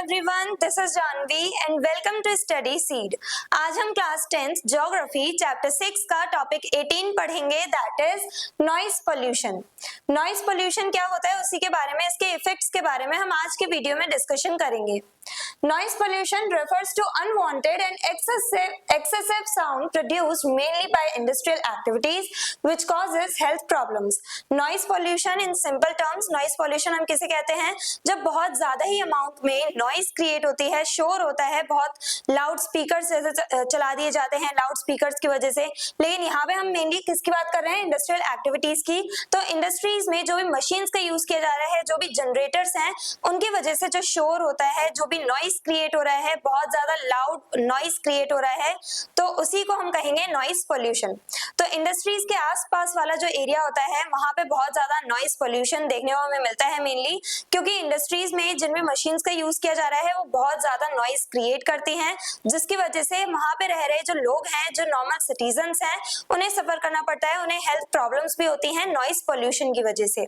everyone, this is Janvi and welcome to Study Seed. आज हम class 10th geography chapter 6 का topic 18 पढ़ेंगे, that is noise pollution. Noise pollution क्या होता है, उसी के बारे में, इसके इफेक्ट्स के बारे में हम आज के वीडियो में डिस्कशन करेंगे। Noise pollution refers to unwanted and excessive sound produced mainly by industrial activities which causes health problems. Noise pollution in simple terms, noise pollution हम किसे कहते हैं, जब बहुत ज्यादा ही अमाउंट में नॉइज क्रिएट होती है, शोर होता है, बहुत लाउड स्पीकर्स चला दिए जाते हैं लाउड स्पीकर्स की वजह से। लेकिन यहाँ पे हम मेनली किसकी बात कर रहे हैं, इंडस्ट्रियल एक्टिविटीज की। तो इंडस्ट्रीज में जो भी मशीन्स का यूज किया जा रहा है, जो भी जनरेटर्स हैं, उनकी वजह से जो शोर होता है, जो भी नॉइज क्रिएट हो रहा है, बहुत ज्यादा लाउड नॉइज क्रिएट हो रहा है, तो उसी को हम कहेंगे नॉइज पोल्यूशन। तो इंडस्ट्रीज के आसपास वाला जो एरिया होता है, वहां पे बहुत ज्यादा नॉइज पोल्यूशन देखने को हमें मिलता है, मेनली क्योंकि इंडस्ट्रीज में जिनमें मशीन्स का यूज किया जा रहा है वो बहुत ज्यादा नॉइज क्रिएट करती हैं, जिसकी वजह से वहां पे रह रहे जो लोग हैं, जो नॉर्मल सिटीजन्स हैं, उन्हें सफर करना पड़ता है, उन्हें हेल्थ प्रॉब्लम्स भी होती हैं नॉइज पोल्यूशन की वजह से।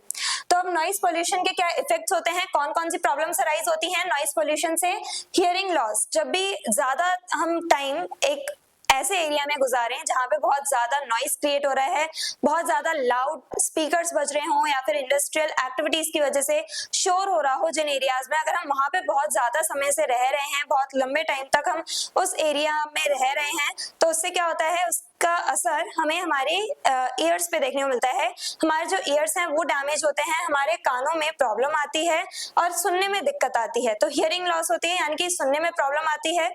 तो अब नॉइज पोल्यूशन के क्या इफेक्ट्स होते हैं, कौन कौन सी प्रॉब्लम्स अराइज होती हैं नॉइज पोल्यूशन से। हियरिंग लॉस, जब भी ज्यादा हम टाइम एक ऐसे एरिया में गुजारें जहां पे बहुत ज्यादा नॉइज क्रिएट हो रहा है, बहुत ज्यादा लाउड स्पीकर्स बज रहे हों, या फिर इंडस्ट्रियल एक्टिविटीज की वजह से शोर हो रहा हो जिन एरियाज में, अगर हम वहां पे बहुत ज्यादा समय से रह रहे हैं, बहुत लंबे टाइम तक हम उस एरिया में रह रहे हैं, तो उससे क्या होता है, उसका असर हमें हमारे ईयर्स पे देखने को मिलता है। हमारे जो ईयर्स हैं वो डैमेज होते हैं, हमारे कानों में प्रॉब्लम आती है और सुनने में दिक्कत आती है। तो हियरिंग लॉस होती है, यानी कि सुनने में प्रॉब्लम आती है।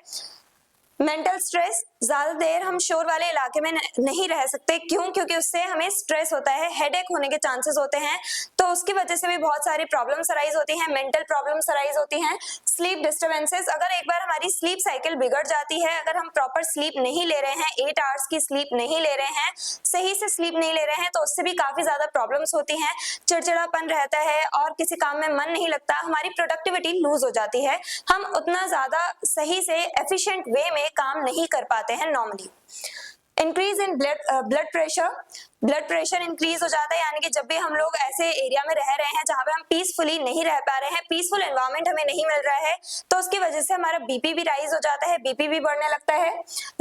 मेंटल स्ट्रेस, ज्यादा देर हम शोर वाले इलाके में नहीं रह सकते, क्यों? क्योंकि उससे हमें स्ट्रेस होता है, हेडेक होने के चांसेस होते हैं, तो उसकी वजह से भी बहुत सारी प्रॉब्लम्स अराइज होती हैं, मेंटल प्रॉब्लम्स अराइज होती हैं। स्लीप डिस्टर्बेंसेस, अगर एक बार हमारी स्लीप साइकिल बिगड़ जाती है, अगर हम प्रॉपर स्लीप नहीं ले रहे हैं, 8 आवर्स की स्लीप नहीं ले रहे हैं, सही से स्लीप नहीं ले रहे हैं, तो उससे भी काफी ज्यादा प्रॉब्लम्स होती हैं। चिड़चिड़ापन रहता है और किसी काम में मन नहीं लगता, हमारी प्रोडक्टिविटी लूज हो जाती है, हम उतना ज्यादा सही से एफिशिएंट वे में काम नहीं कर पाते हैं normally. Increase in blood pressure, blood pressure increase हो जाता है, यानी कि जब भी हम लोग ऐसे एरिया में रह रहे हैं जहां पे हम पीसफुली नहीं रह पा रहे हैं, पीसफुल एनवायरनमेंट हमें नहीं मिल रहा है, तो उसकी वजह से हमारा बीपी भी राइज हो जाता है, बीपी भी बढ़ने लगता है।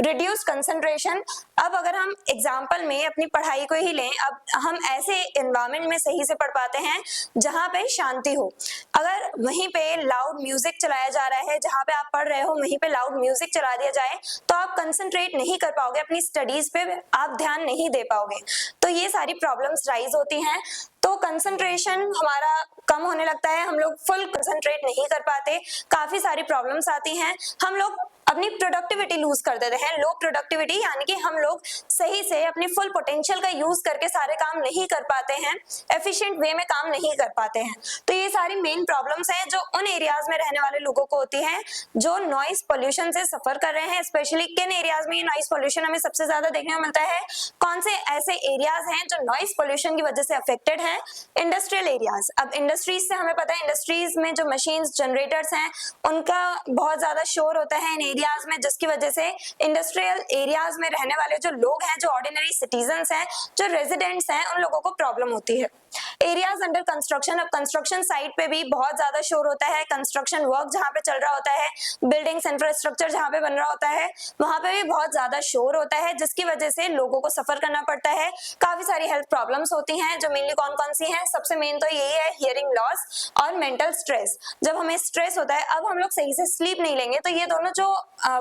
रिड्यूस कंसंट्रेशन, अब अगर हम एग्जांपल में अपनी पढ़ाई को ही लें, अब हम ऐसे एनवायरनमेंट में सही से पढ़ पाते हैं जहां पे शांति हो। अगर वहीं पे लाउड म्यूजिक चलाया जा रहा है, जहां पे आप पढ़ रहे हो वहीं पे लाउड म्यूजिक चला दिया जाए, तो आप कंसंट्रेट नहीं कर पाओगे, अपनी स्टडीज पे आप ध्यान नहीं दे पाओगे, तो ये सारी प्रॉब्लम्स राइज होती हैं। तो कंसंट्रेशन हमारा कम होने लगता है, हम लोग फुल कंसंट्रेट नहीं कर पाते, काफी सारी प्रॉब्लम्स आती हैं, हम लोग अपनी प्रोडक्टिविटी लूज कर देते हैं, लो प्रोडक्टिविटी, यानी कि हम लोग सही से अपनी फुल पोटेंशियल का यूज करके सारे काम नहीं कर पाते हैं, एफिशिएंट वे में काम नहीं कर पाते हैं। तो ये सारी मेन प्रॉब्लम्स हैं जो उन एरियाज में रहने वाले लोगों को होती हैं जो नॉइज पोल्यूशन से सफर कर रहे हैं। स्पेशली किन एरियाज में ये नॉइज पोल्यूशन हमें सबसे ज्यादा देखने को मिलता है, कौन से ऐसे एरियाज हैं जो नॉइज पोल्यूशन की वजह से अफेक्टेड हैं, इंडस्ट्रियल एरियाज। अब इंडस्ट्रीज से हमें पता है, इंडस्ट्रीज में जो मशीन्स, जनरेटर्स हैं, उनका बहुत ज्यादा शोर होता है इन एरियाज में, जिसकी वजह से इंडस्ट्रियल एरियाज में रहने वाले जो लोग हैं, जो ऑर्डिनरी सिटीजन्स हैं, जो रेजिडेंट्स हैं, उन लोगों को प्रॉब्लम होती है। एरियाज अंडर कंस्ट्रक्शन, अब कंस्ट्रक्शन साइट पे भी बहुत ज्यादा शोर होता है, कंस्ट्रक्शन वर्क जहां पे चल रहा होता है, बिल्डिंग्स, इंफ्रास्ट्रक्चर जहां पे बन रहा होता है, वहां पे भी बहुत ज्यादा शोर होता है, जिसकी वजह से लोगों को सफर करना पड़ता है, काफी सारी हेल्थ प्रॉब्लम्स होती हैं, जो मेनली कौन कौन सी हैं, सबसे मेन तो यही है हियरिंग लॉस और मेंटल स्ट्रेस। जब हमें स्ट्रेस होता है, अब हम लोग सही से स्लीप नहीं लेंगे, तो ये दोनों जो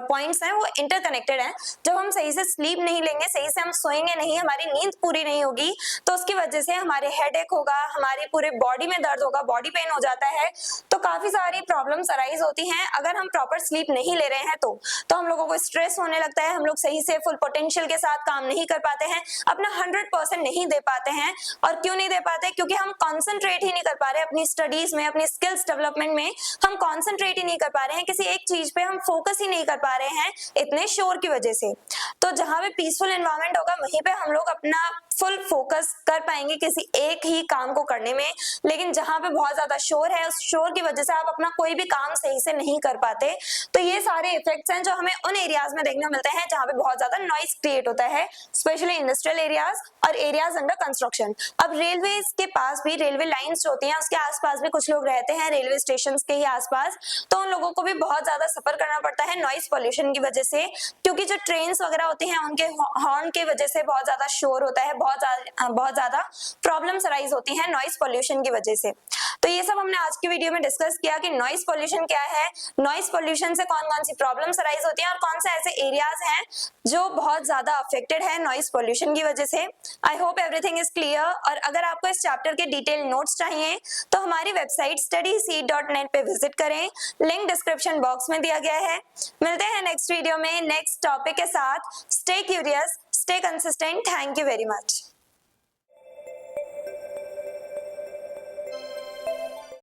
पॉइंट्स हैं वो इंटरकनेक्टेड हैं। जब हम सही से स्लीप नहीं लेंगे, सही से हम सोएंगे नहीं, हमारी नींद पूरी नहीं होगी, तो उसकी वजह से हमारे हेडेक होगा, हमारी पूरे बॉडी में दर्द होगा, बॉडी पेन हो जाता है, तो काफी सारी प्रॉब्लम्स अराइज होती हैं अगर हम प्रॉपर स्लीप नहीं ले रहे हैं। तो हम लोगों को स्ट्रेस होने लगता है, हम लोग सही से फुल पोटेंशियल के साथ काम नहीं कर पाते हैं, अपना 100% नहीं दे पाते हैं। और क्यों नहीं दे पाते? क्योंकि हम कॉन्सेंट्रेट ही नहीं कर पा रहे अपनी स्टडीज में, अपनी स्किल्स डेवलपमेंट में हम कॉन्सेंट्रेट ही नहीं कर पा रहे हैं, किसी एक चीज पे हम फोकस ही नहीं कर पा रहे हैं इतने शोर की वजह से। तो जहां पे पीसफुल एनवायरनमेंट होगा, वहीं पे हम लोग अपना फुल फोकस कर पाएंगे किसी एक ही काम को करने में, लेकिन जहां पे बहुत ज्यादा शोर है, उस शोर की वजह से आप अपना कोई भी काम सही से नहीं कर पाते। तो ये सारे इफेक्ट्स हैं जो हमें उन एरियाज में देखने मिलते हैं जहां पे बहुत ज्यादा नॉइस क्रिएट होता है, स्पेशली इंडस्ट्रियल एरियाज और एरियाज अंडर कंस्ट्रक्शन। अब रेलवे के पास भी, रेलवे लाइंस जो होती हैं उसके आसपास भी कुछ लोग रहते हैं, रेलवे स्टेशन के ही आसपास, तो उन लोगों को भी बहुत ज्यादा सफर करना पड़ता है नॉइस पॉल्यूशन की वजह से, क्योंकि जो ट्रेन वगैरह होती हैं उनके हॉर्न की वजह से बहुत ज्यादा शोर होता है, बहुत ज्यादा प्रॉब्लम्स अराइज होती हैं नॉइस पॉल्यूशन की वजह से। तो ये सब हमने आज की वीडियो में डिस्कस किया कि नॉइस पॉल्यूशन क्या है, नॉइस पॉल्यूशन से कौन कौन सी प्रॉब्लम्स अराइज होती हैं और कौन से ऐसे एरियाज हैं जो बहुत ज्यादा अफेक्टेड है नॉइस पॉल्यूशन की वजह से। I hope everything is clear. और अगर आपको इस चैप्टर के डिटेल नोट्स चाहिए तो हमारी वेबसाइट studyseed.net पे विजिट करें, लिंक डिस्क्रिप्शन बॉक्स में दिया गया है। मिलते हैं नेक्स्ट वीडियो में नेक्स्ट टॉपिक के साथ। Stay curious, stay consistent. Thank you very much.